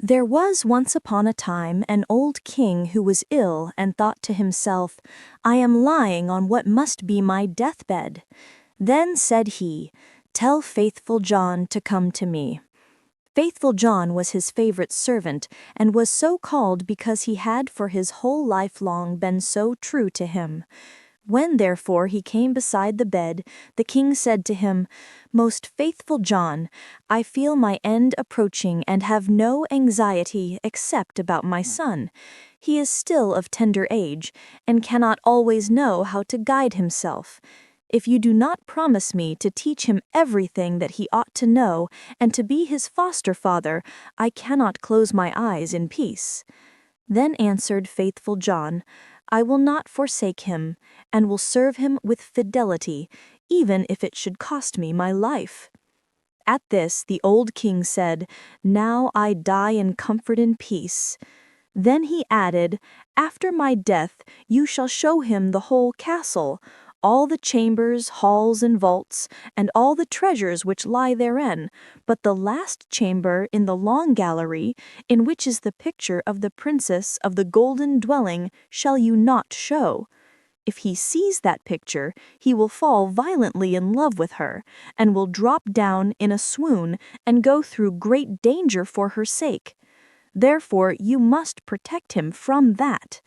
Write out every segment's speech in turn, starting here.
There was once upon a time an old king who was ill and thought to himself, "I am lying on what must be my deathbed." Then said he, "Tell Faithful John to come to me." Faithful John was his favorite servant, and was so called because he had for his whole life long been so true to him. When therefore he came beside the bed, the king said to him, "Most faithful John, I feel my end approaching and have no anxiety except about my son. He is still of tender age, and cannot always know how to guide himself. If you do not promise me to teach him everything that he ought to know, and to be his foster father, I cannot close my eyes in peace." Then answered Faithful John, "I will not forsake him, and will serve him with fidelity, even if it should cost me my life." At this the old king said, "Now I die in comfort and peace." Then he added, "After my death you shall show him the whole castle, all the chambers, halls, and vaults, and all the treasures which lie therein, but the last chamber in the long gallery, in which is the picture of the princess of the golden dwelling, shall you not show. If he sees that picture, he will fall violently in love with her, and will drop down in a swoon, and go through great danger for her sake. Therefore you must protect him from that."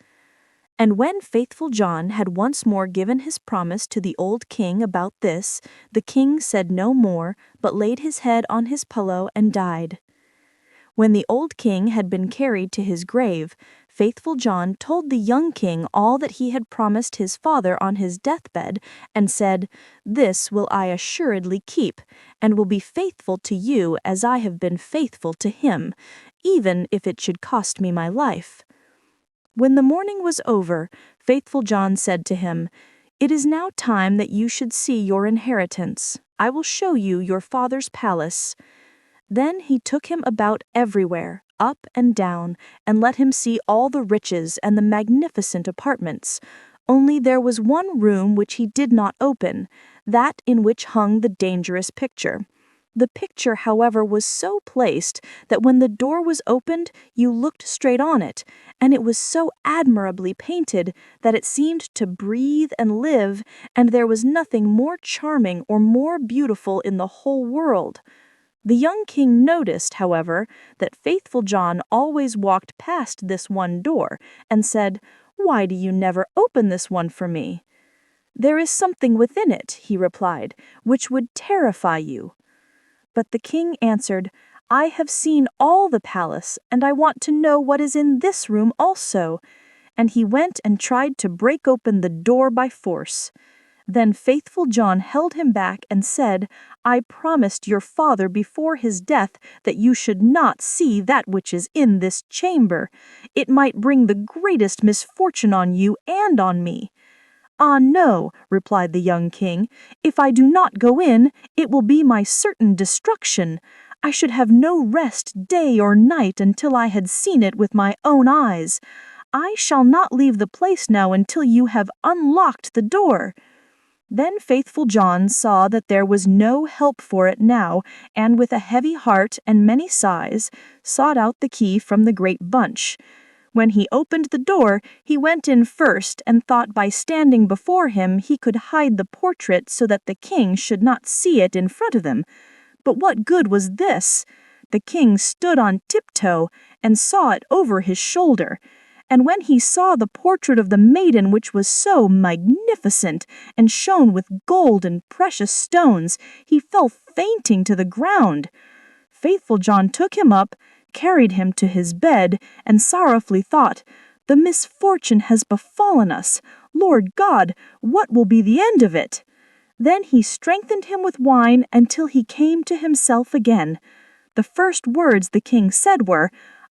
And when Faithful John had once more given his promise to the old king about this, the king said no more, but laid his head on his pillow and died. When the old king had been carried to his grave, Faithful John told the young king all that he had promised his father on his deathbed, and said, "This will I assuredly keep, and will be faithful to you as I have been faithful to him, even if it should cost me my life." When the mourning was over, Faithful John said to him, "It is now time that you should see your inheritance. I will show you your father's palace." Then he took him about everywhere, up and down, and let him see all the riches and the magnificent apartments. Only there was one room which he did not open, that in which hung the dangerous picture. The picture, however, was so placed that when the door was opened, you looked straight on it, and it was so admirably painted that it seemed to breathe and live, and there was nothing more charming or more beautiful in the whole world. The young king noticed, however, that Faithful John always walked past this one door, and said, "Why do you never open this one for me?" "There is something within it," he replied, "which would terrify you." But the king answered, "I have seen all the palace, and I want to know what is in this room also." And he went and tried to break open the door by force. Then Faithful John held him back and said, "I promised your father before his death that you should not see that which is in this chamber. It might bring the greatest misfortune on you and on me." "Ah, no," replied the young king. "If I do not go in, it will be my certain destruction. I should have no rest day or night until I had seen it with my own eyes. I shall not leave the place now until you have unlocked the door." Then Faithful John saw that there was no help for it now, and with a heavy heart and many sighs, sought out the key from the great bunch. When he opened the door, he went in first and thought by standing before him he could hide the portrait so that the king should not see it in front of him. But what good was this? The king stood on tiptoe and saw it over his shoulder. And when he saw the portrait of the maiden, which was so magnificent and shone with gold and precious stones, he fell fainting to the ground. Faithful John took him up, carried him to his bed, and sorrowfully thought, "The misfortune has befallen us. Lord God, what will be the end of it?" Then he strengthened him with wine until he came to himself again. The first words the king said were,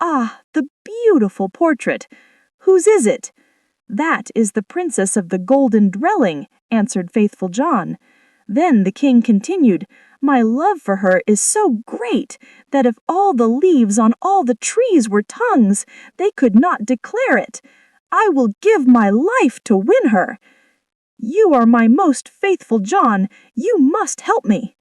"Ah, the beautiful portrait! Whose is it?" "That is the princess of the golden dwelling," answered Faithful John. Then the king continued, "My love for her is so great that if all the leaves on all the trees were tongues, they could not declare it. I will give my life to win her. You are my most faithful John. You must help me."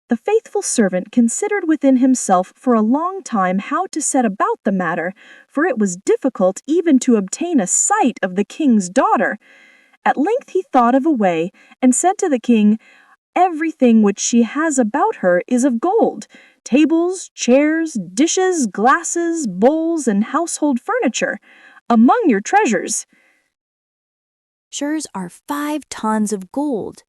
The faithful servant considered within himself for a long time how to set about the matter, for it was difficult even to obtain a sight of the king's daughter. At length he thought of a way, and said to the king, "Everything which she has about her is of gold: tables, chairs, dishes, glasses, bowls, and household furniture. Among your treasures Are 5 tons of gold.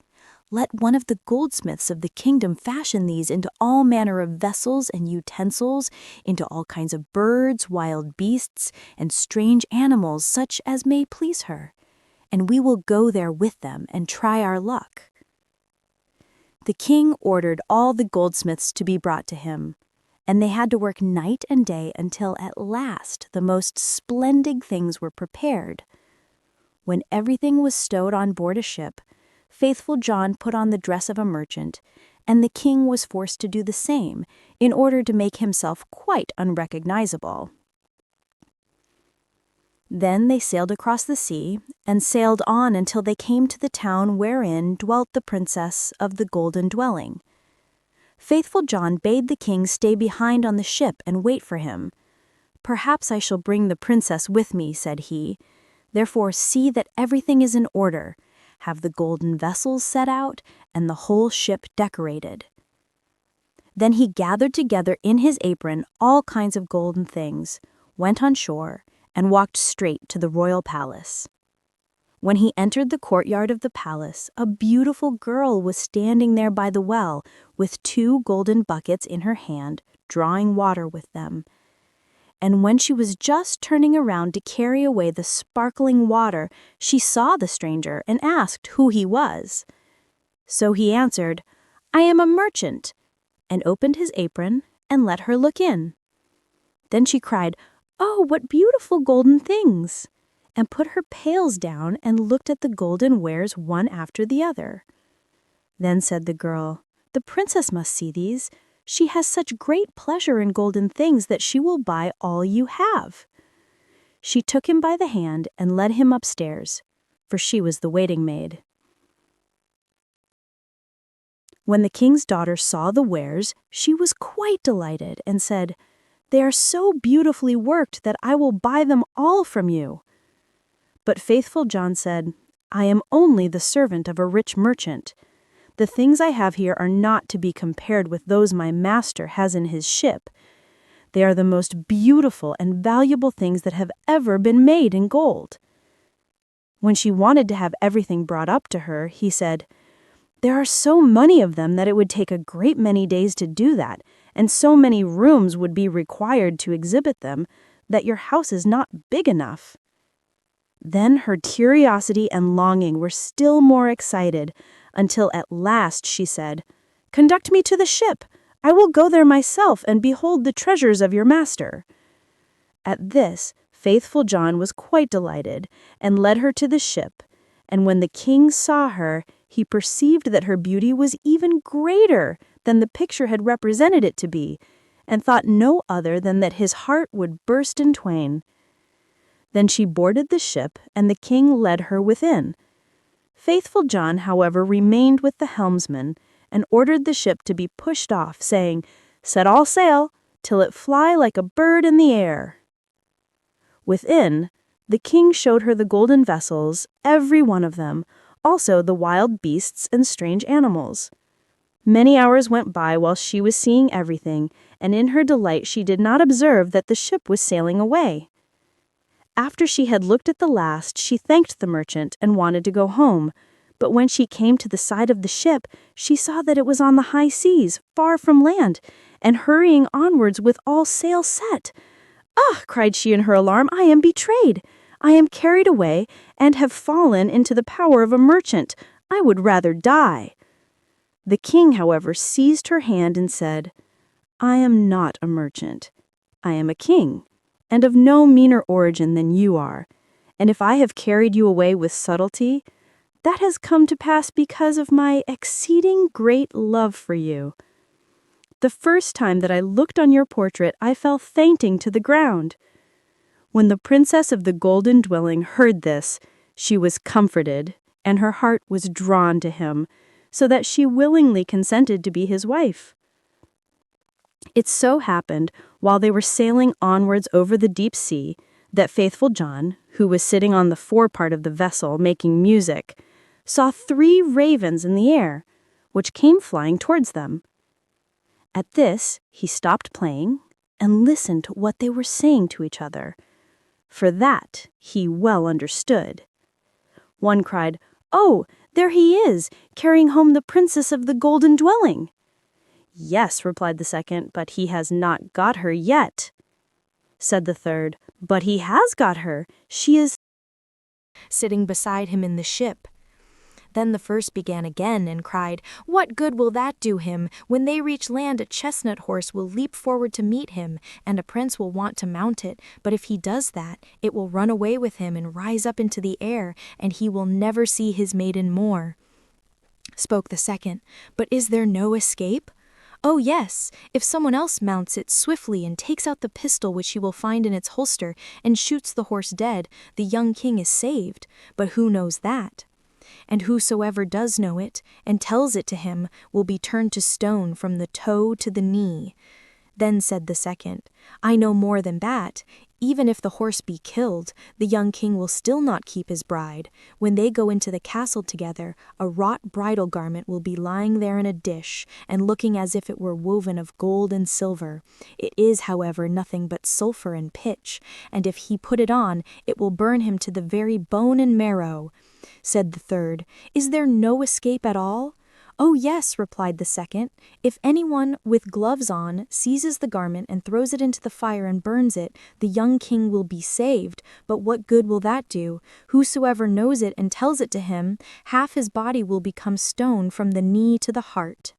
Let one of the goldsmiths of the kingdom fashion these into all manner of vessels and utensils, into all kinds of birds, wild beasts, and strange animals, such as may please her, and we will go there with them and try our luck." The king ordered all the goldsmiths to be brought to him, and they had to work night and day until at last the most splendid things were prepared. When everything was stowed on board a ship, faithful John put on the dress of a merchant, and the king was forced to do the same in order to make himself quite unrecognizable. Then they sailed across the sea, and sailed on until they came to the town wherein dwelt the princess of the golden dwelling. Faithful John bade the king stay behind on the ship and wait for him. "Perhaps I shall bring the princess with me," said he. "Therefore see that everything is in order. Have the golden vessels set out, and the whole ship decorated." Then he gathered together in his apron all kinds of golden things, went on shore, and walked straight to the royal palace. When he entered the courtyard of the palace, a beautiful girl was standing there by the well, with 2 golden buckets in her hand, drawing water with them. And when she was just turning around to carry away the sparkling water, she saw the stranger and asked who he was. So he answered, "I am a merchant," and opened his apron and let her look in. Then she cried, "Oh, what beautiful golden things!" and put her pails down and looked at the golden wares one after the other. Then said the girl, "The princess must see these. She has such great pleasure in golden things that she will buy all you have." She took him by the hand and led him upstairs, for she was the waiting maid. When the king's daughter saw the wares, she was quite delighted and said, "They are so beautifully worked that I will buy them all from you." But faithful John said, "I am only the servant of a rich merchant. The things I have here are not to be compared with those my master has in his ship. They are the most beautiful and valuable things that have ever been made in gold." When she wanted to have everything brought up to her, he said, "There are so many of them that it would take a great many days to do that, and so many rooms would be required to exhibit them, that your house is not big enough." Then her curiosity and longing were still more excited, until at last she said, "Conduct me to the ship. I will go there myself and behold the treasures of your master." At this, faithful John was quite delighted, and led her to the ship, and when the king saw her, he perceived that her beauty was even greater than the picture had represented it to be, and thought no other than that his heart would burst in twain. Then she boarded the ship, and the king led her within. Faithful John, however, remained with the helmsman, and ordered the ship to be pushed off, saying, "Set all sail, till it fly like a bird in the air." Within, the king showed her the golden vessels, every one of them, also the wild beasts and strange animals. Many hours went by while she was seeing everything, and in her delight she did not observe that the ship was sailing away. After she had looked at the last, she thanked the merchant and wanted to go home, but when she came to the side of the ship, she saw that it was on the high seas, far from land, and hurrying onwards with all sail set. "Ah!" cried she in her alarm, "I am betrayed. I am carried away, and have fallen into the power of a merchant. I would rather die." The king, however, seized her hand and said, "I am not a merchant. I am a king, and of no meaner origin than you are, and if I have carried you away with subtlety, that has come to pass because of my exceeding great love for you. The first time that I looked on your portrait, I fell fainting to the ground." When the princess of the golden dwelling heard this, she was comforted, and her heart was drawn to him, so that she willingly consented to be his wife. It so happened, while they were sailing onwards over the deep sea, that faithful John, who was sitting on the forepart of the vessel making music, saw 3 ravens in the air, which came flying towards them. At this, he stopped playing and listened to what they were saying to each other, for that he well understood. One cried, "Oh, there he is, carrying home the princess of the golden dwelling." "Yes," replied the second, "but he has not got her yet." Said the third, "But he has got her. She is sitting beside him in the ship." Then the first began again and cried, "What good will that do him? When they reach land, a chestnut horse will leap forward to meet him, and a prince will want to mount it. But if he does that, it will run away with him and rise up into the air, and he will never see his maiden more." Spoke the second, "But is there no escape?" "Oh yes, if someone else mounts it swiftly and takes out the pistol which he will find in its holster and shoots the horse dead, the young king is saved. But who knows that? And whosoever does know it, and tells it to him, will be turned to stone from the toe to the knee." Then said the second, "I know more than that. Even if the horse be killed, the young king will still not keep his bride. When they go into the castle together, a wrought bridal garment will be lying there in a dish, and looking as if it were woven of gold and silver. It is, however, nothing but sulphur and pitch, and if he put it on, it will burn him to the very bone and marrow." Said the third, "Is there no escape at all?" "Oh yes," replied the second. "If anyone with gloves on seizes the garment and throws it into the fire and burns it, the young king will be saved. But what good will that do? Whosoever knows it and tells it to him, half his body will become stone from the knee to the heart."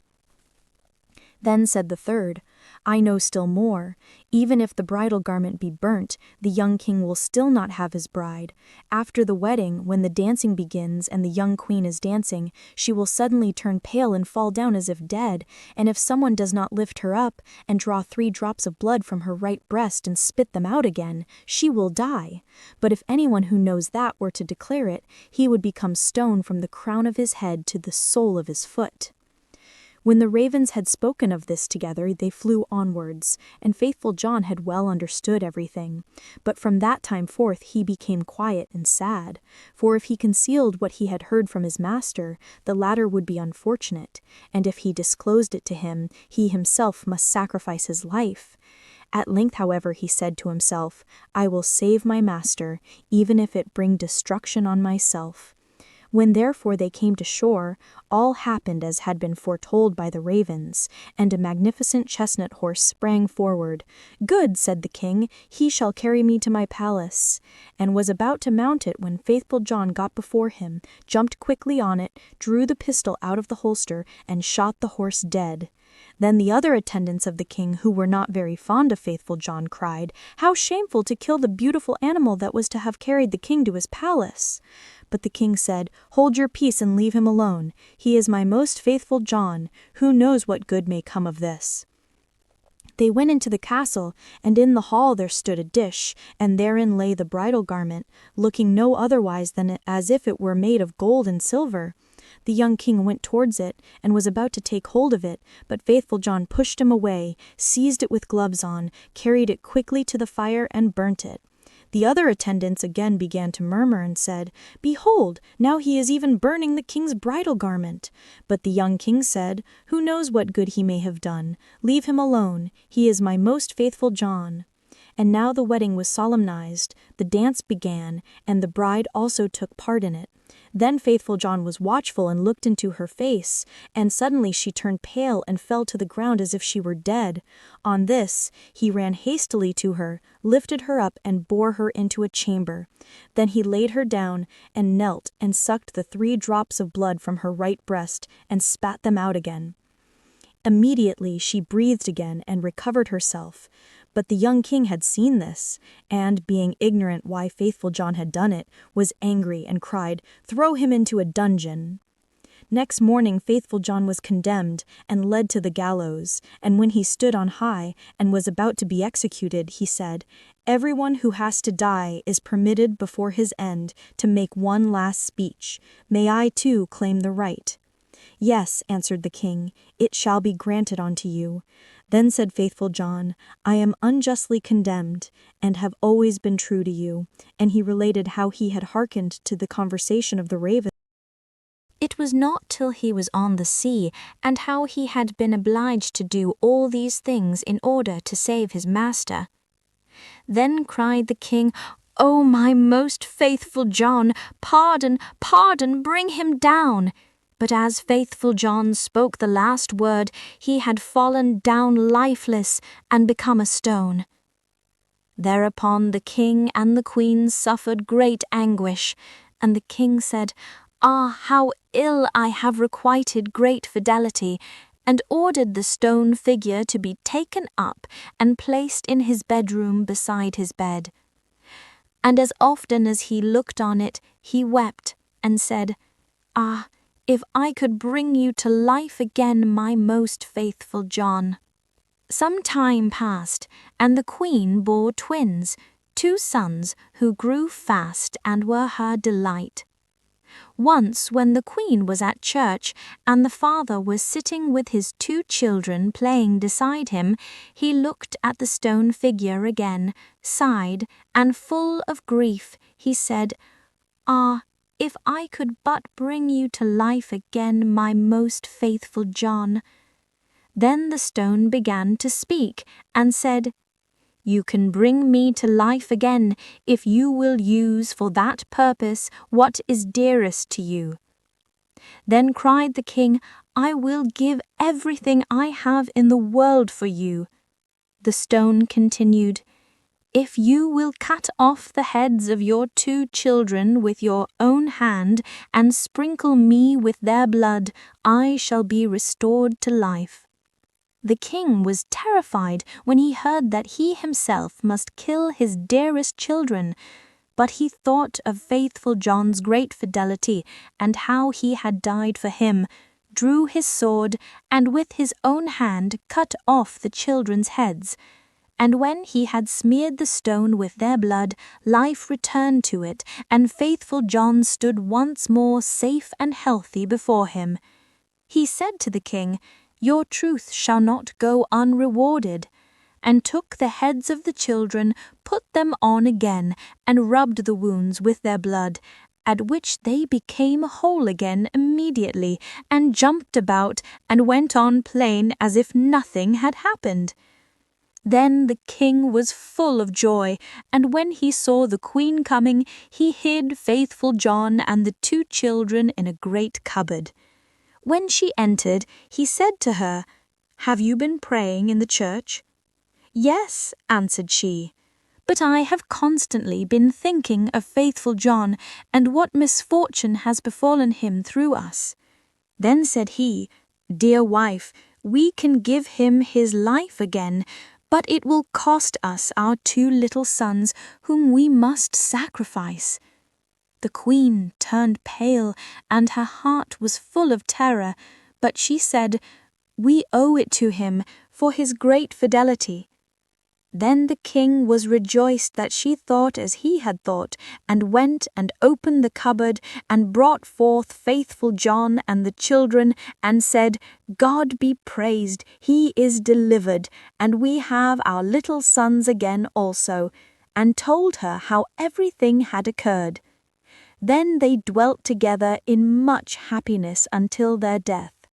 Then said the third, "I know still more. Even if the bridal garment be burnt, the young king will still not have his bride. After the wedding, when the dancing begins and the young queen is dancing, she will suddenly turn pale and fall down as if dead, and if someone does not lift her up and draw 3 drops of blood from her right breast and spit them out again, she will die. But if anyone who knows that were to declare it, he would become stone from the crown of his head to the sole of his foot." When the ravens had spoken of this together, they flew onwards, and faithful John had well understood everything. But from that time forth he became quiet and sad, for if he concealed what he had heard from his master, the latter would be unfortunate, and if he disclosed it to him, he himself must sacrifice his life. At length, however, he said to himself, "I will save my master, even if it bring destruction on myself." When therefore they came to shore, all happened as had been foretold by the ravens, and a magnificent chestnut horse sprang forward. "Good," said the king, "he shall carry me to my palace," and was about to mount it when faithful John got before him, jumped quickly on it, drew the pistol out of the holster, and shot the horse dead. Then the other attendants of the king, who were not very fond of faithful John, cried, "How shameful to kill the beautiful animal that was to have carried the king to his palace!" But the king said, "Hold your peace and leave him alone. He is my most faithful John. Who knows what good may come of this?" They went into the castle, and in the hall there stood a dish, and therein lay the bridal garment, looking no otherwise than as if it were made of gold and silver. The young king went towards it, and was about to take hold of it, but faithful John pushed him away, seized it with gloves on, carried it quickly to the fire, and burnt it. The other attendants again began to murmur and said, "Behold, now he is even burning the king's bridal garment." But the young king said, "Who knows what good he may have done? Leave him alone. He is my most faithful John." And now the wedding was solemnized, the dance began, and the bride also took part in it. Then faithful John was watchful and looked into her face, and suddenly she turned pale and fell to the ground as if she were dead. On this, he ran hastily to her, lifted her up, and bore her into a chamber. Then he laid her down, and knelt and sucked the 3 drops of blood from her right breast, and spat them out again. Immediately she breathed again and recovered herself. But the young king had seen this, and, being ignorant why faithful John had done it, was angry and cried, "Throw him into a dungeon." Next morning faithful John was condemned and led to the gallows, and when he stood on high and was about to be executed, he said, "Everyone who has to die is permitted before his end to make one last speech. May I too claim the right?" "Yes," answered the king, "it shall be granted unto you." Then said faithful John, "I am unjustly condemned, and have always been true to you." And he related how he had hearkened to the conversation of the raven. It was not till he was on the sea, and how he had been obliged to do all these things in order to save his master. Then cried the king, "O my most faithful John, pardon, pardon, bring him down." But as faithful John spoke the last word, he had fallen down lifeless and become a stone. Thereupon the king and the queen suffered great anguish, and the king said, "Ah, how ill I have requited great fidelity," and ordered the stone figure to be taken up and placed in his bedroom beside his bed. And as often as he looked on it, he wept and said, "Ah, if I could bring you to life again, my most faithful John." Some time passed, and the queen bore twins, 2 sons who grew fast and were her delight. Once, when the queen was at church, and the father was sitting with his 2 children playing beside him, he looked at the stone figure again, sighed, and full of grief, he said, "Ah, if I could but bring you to life again, my most faithful John." Then the stone began to speak, and said, "You can bring me to life again if you will use for that purpose what is dearest to you." Then cried the king, "I will give everything I have in the world for you." The stone continued, "If you will cut off the heads of your 2 children with your own hand and sprinkle me with their blood, I shall be restored to life." The king was terrified when he heard that he himself must kill his dearest children, but he thought of faithful John's great fidelity and how he had died for him, drew his sword, and with his own hand cut off the children's heads. And when he had smeared the stone with their blood, life returned to it, and faithful John stood once more safe and healthy before him. He said to the king, "Your truth shall not go unrewarded," and took the heads of the children, put them on again, and rubbed the wounds with their blood, at which they became whole again immediately, and jumped about, and went on playing as if nothing had happened. Then the king was full of joy, and when he saw the queen coming, he hid faithful John and the 2 children in a great cupboard. When she entered, he said to her, "Have you been praying in the church?" "Yes," answered she, "but I have constantly been thinking of faithful John, and what misfortune has befallen him through us." Then said he, "Dear wife, we can give him his life again, but it will cost us our 2 little sons, whom we must sacrifice." The queen turned pale, and her heart was full of terror, but she said, "We owe it to him for his great fidelity." Then the king was rejoiced that she thought as he had thought, and went and opened the cupboard, and brought forth faithful John and the children, and said, "God be praised, he is delivered, and we have our little sons again also," and told her how everything had occurred. Then they dwelt together in much happiness until their death.